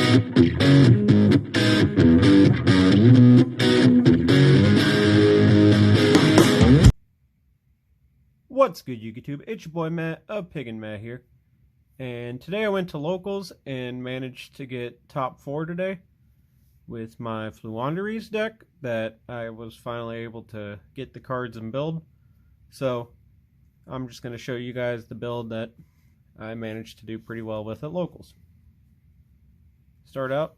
What's good, YouTube? It's your boy Matt of Pig and Matt here, and today I went to locals and managed to get top 4 today with my Floowandereeze deck that I was finally able to get the cards and build. So I'm just going to show you guys the build that I managed to do pretty well with at locals. Start out,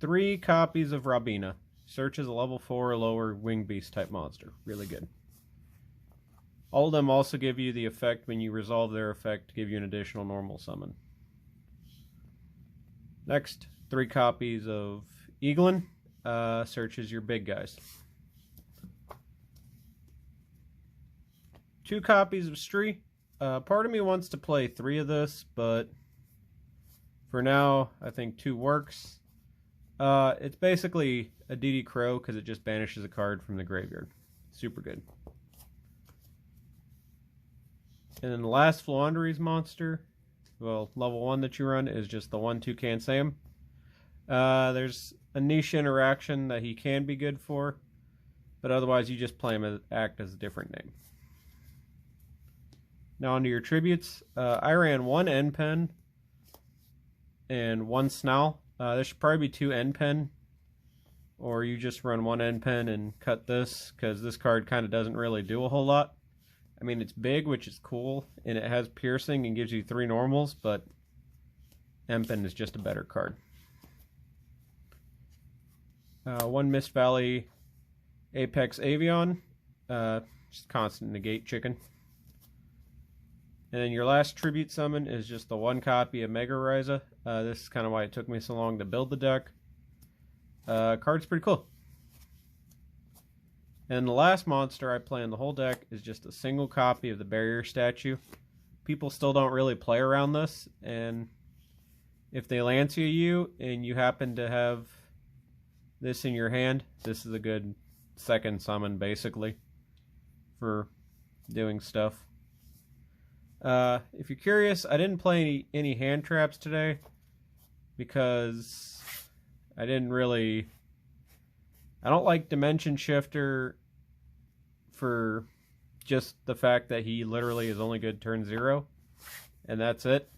3 copies of Robina. Searches a level 4 or lower wing beast type monster. Really good. All of them also give you the effect when you resolve their effect to give you an additional normal summon. Next, 3 copies of Eaglin. Searches your big guys. 2 copies of Stree. Part of me wants to play 3 of this, but for now, I think 2 works. It's basically a DD Crow because it just banishes a card from the graveyard. Super good. And then the last Floowandereeze monster, well, level 1 that you run is just the 1/2 Can't Say 'em. There's a niche interaction that he can be good for, but otherwise you just play him as act as a different name. Now onto your tributes. I ran 1 End Pen and 1 Snarl. There should probably be 2 End Pen, or you just run 1 End Pen and cut this, because this card kind of doesn't really do a whole lot. I mean, it's big, which is cool, and it has piercing and gives you 3 normals, but Empen is just a better card. 1 Mist Valley Apex Avion, just constant negate chicken. And then your last tribute summon is just the 1 copy of Mega Ryza. This is kind of why it took me so long to build the deck. Card's pretty cool. And the last monster I play in the whole deck is just a single copy of the Barrier Statue. People still don't really play around this, and if they Lancia you and you happen to have this in your hand, this is a good second summon, basically, for doing stuff. If you're curious, I didn't play any hand traps today because I don't like Dimension Shifter for just the fact that he literally is only good turn 0, and that's it.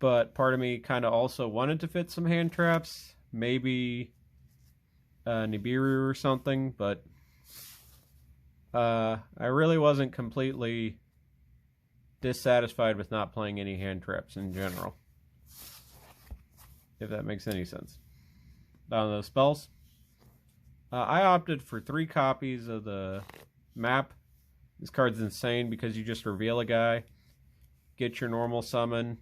But part of me kind of also wanted to fit some hand traps, maybe Nibiru or something, but I really wasn't completely dissatisfied with not playing any hand traps in general, if that makes any sense. Down to the spells. I opted for 3 copies of the map. This card's insane because you just reveal a guy, get your normal summon,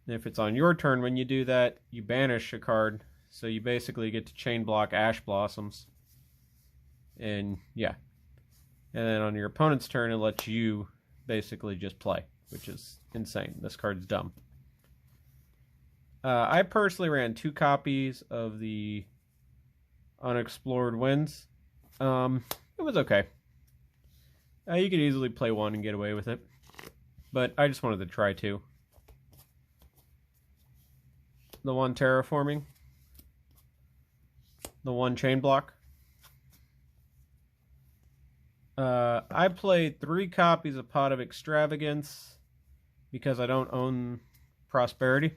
and if it's on your turn when you do that, you banish a card, so you basically get to chain block Ash Blossoms. And yeah. And then on your opponent's turn, it lets you basically just play, which is insane. This card's dumb. I personally ran 2 copies of the Unexplored Winds. It was okay. You could easily play 1 and get away with it, but I just wanted to try 2. The 1 Terraforming, the 1 Chain Block. I played 3 copies of Pot of Extravagance because I don't own Prosperity.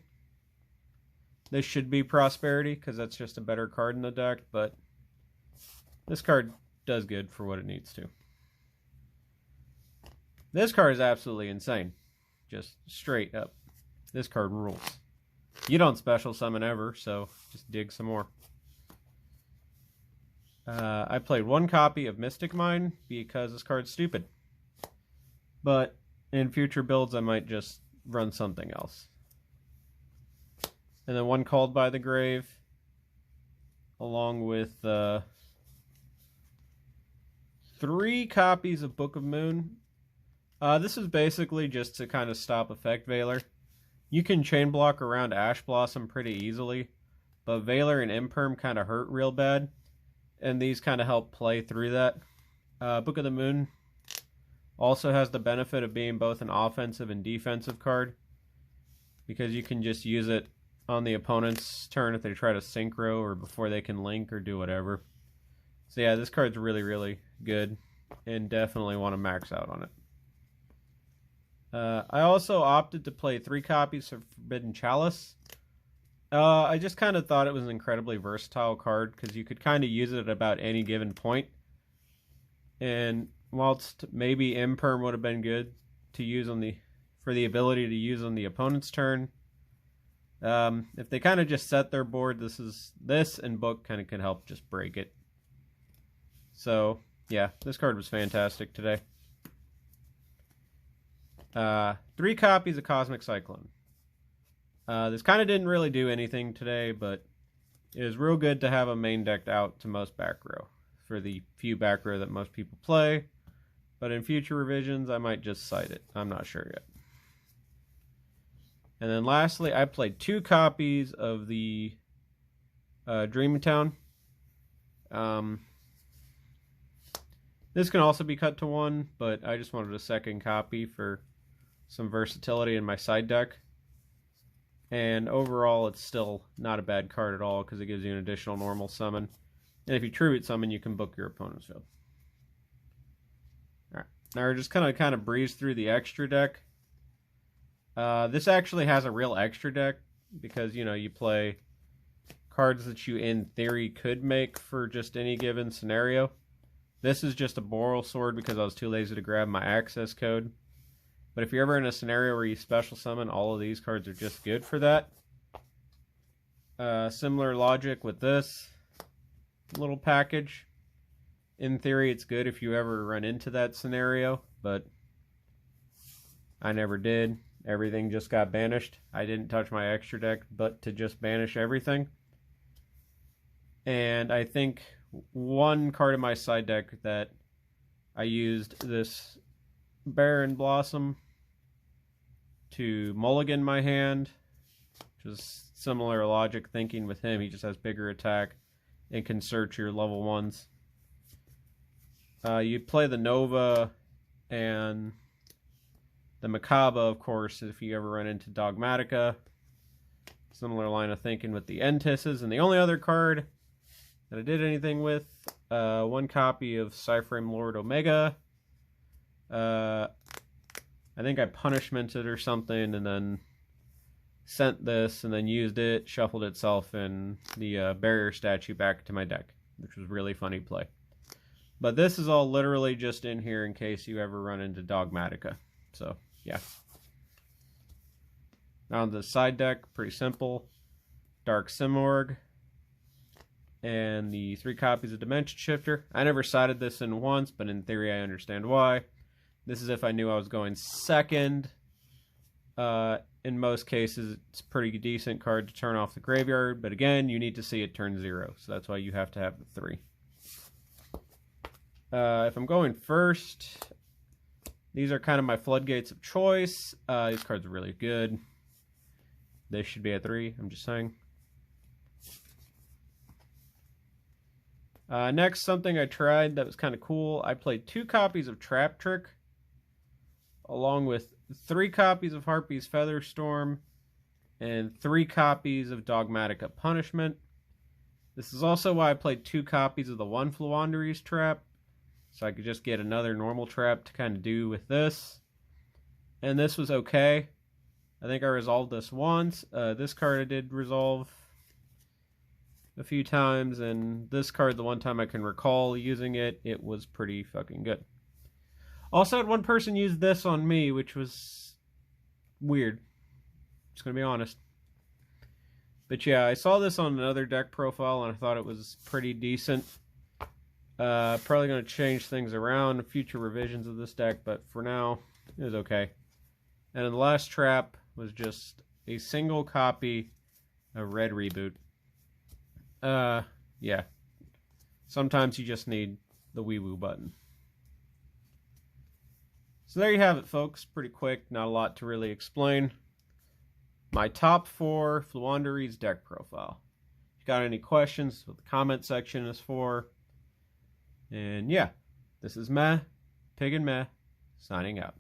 This should be Prosperity because that's just a better card in the deck, but this card does good for what it needs to. This card is absolutely insane. Just straight up. This card rules. You don't special summon ever, so just dig some more. I played 1 copy of Mystic Mine because this card's stupid. But in future builds, I might just run something else. And then 1 Called by the Grave, along with 3 copies of Book of Moon. This is basically just to kind of stop Effect Veiler. You can chain block around Ash Blossom pretty easily, but Veiler and Imperm kind of hurt real bad, and these kind of help play through that. Book of the Moon also has the benefit of being both an offensive and defensive card, because you can just use it on the opponent's turn if they try to synchro or before they can link or do whatever. So yeah, this card's really, really good and definitely want to max out on it. I also opted to play 3 copies of Forbidden Chalice. I just kind of thought it was an incredibly versatile card because you could kind of use it at about any given point. And whilst maybe Imperm would have been good to use on for the ability to use on the opponent's turn, if they kind of just set their board, this and Book kind of could help just break it. So yeah, this card was fantastic today. 3 copies of Cosmic Cyclone. This kind of didn't really do anything today, but it was real good to have a main decked out to most back row for the few back row that most people play. But in future revisions, I might just cite it. I'm not sure yet. And then lastly, I played 2 copies of the Dreamtown. This can also be cut to 1, but I just wanted a second copy for some versatility in my side deck. And overall, it's still not a bad card at all because it gives you an additional normal summon. And if you tribute summon, you can book your opponent's field. Alright, now we're just kind of breeze through the extra deck. This actually has a real extra deck because, you know, you play cards that you in theory could make for just any given scenario. This is just a Boral Sword because I was too lazy to grab my access code. But if you're ever in a scenario where you special summon, all of these cards are just good for that. Similar logic with this little package. In theory, it's good if you ever run into that scenario, but I never did. Everything just got banished. I didn't touch my extra deck, but to just banish everything. And I think one card in my side deck that I used this Barren Blossom to mulligan my hand, which is similar logic thinking with him. He just has bigger attack and can search your level 1s. You play the Nova and the Macabre, of course, if you ever run into Dogmatica. Similar line of thinking with the Entisses. And the only other card that I did anything with, 1 copy of Cyframe Lord Omega. I think I punishmented or something and then sent this and then used it, shuffled itself and the barrier statue back to my deck, which was really funny play. But this is all literally just in here in case you ever run into Dogmatica. So, yeah. Now the side deck, pretty simple. Dark Simorg and the 3 copies of Dimension Shifter. I never sided this in once, but in theory I understand why. This is if I knew I was going second. In most cases, it's a pretty decent card to turn off the graveyard, but again, you need to see it turn 0, so that's why you have to have the 3. If I'm going first, these are kind of my floodgates of choice. These cards are really good. This should be a 3, I'm just saying. Next, something I tried that was kind of cool. I played 2 copies of Trap Trick, along with 3 copies of Harpy's Featherstorm, and 3 copies of Dogmatica Punishment. This is also why I played 2 copies of the 1 Floowandereeze Trap, so I could just get another normal trap to kind of do with this. And this was okay. I think I resolved this once. This card I did resolve a few times, and this card, the one time I can recall using it, it was pretty fucking good. Also had one person use this on me, which was weird. Just gonna be honest. But yeah, I saw this on another deck profile, and I thought it was pretty decent. Probably gonna change things around in future revisions of this deck, but for now, it was okay. And then the last trap was just a single copy of Red Reboot. Yeah. Sometimes you just need the wee-woo button. So there you have it, folks. Pretty quick, not a lot to really explain. My top 4 Floowandereeze deck profile. If you got any questions, what the comment section is for. And yeah, this is Meh, Pig and Meh, signing out.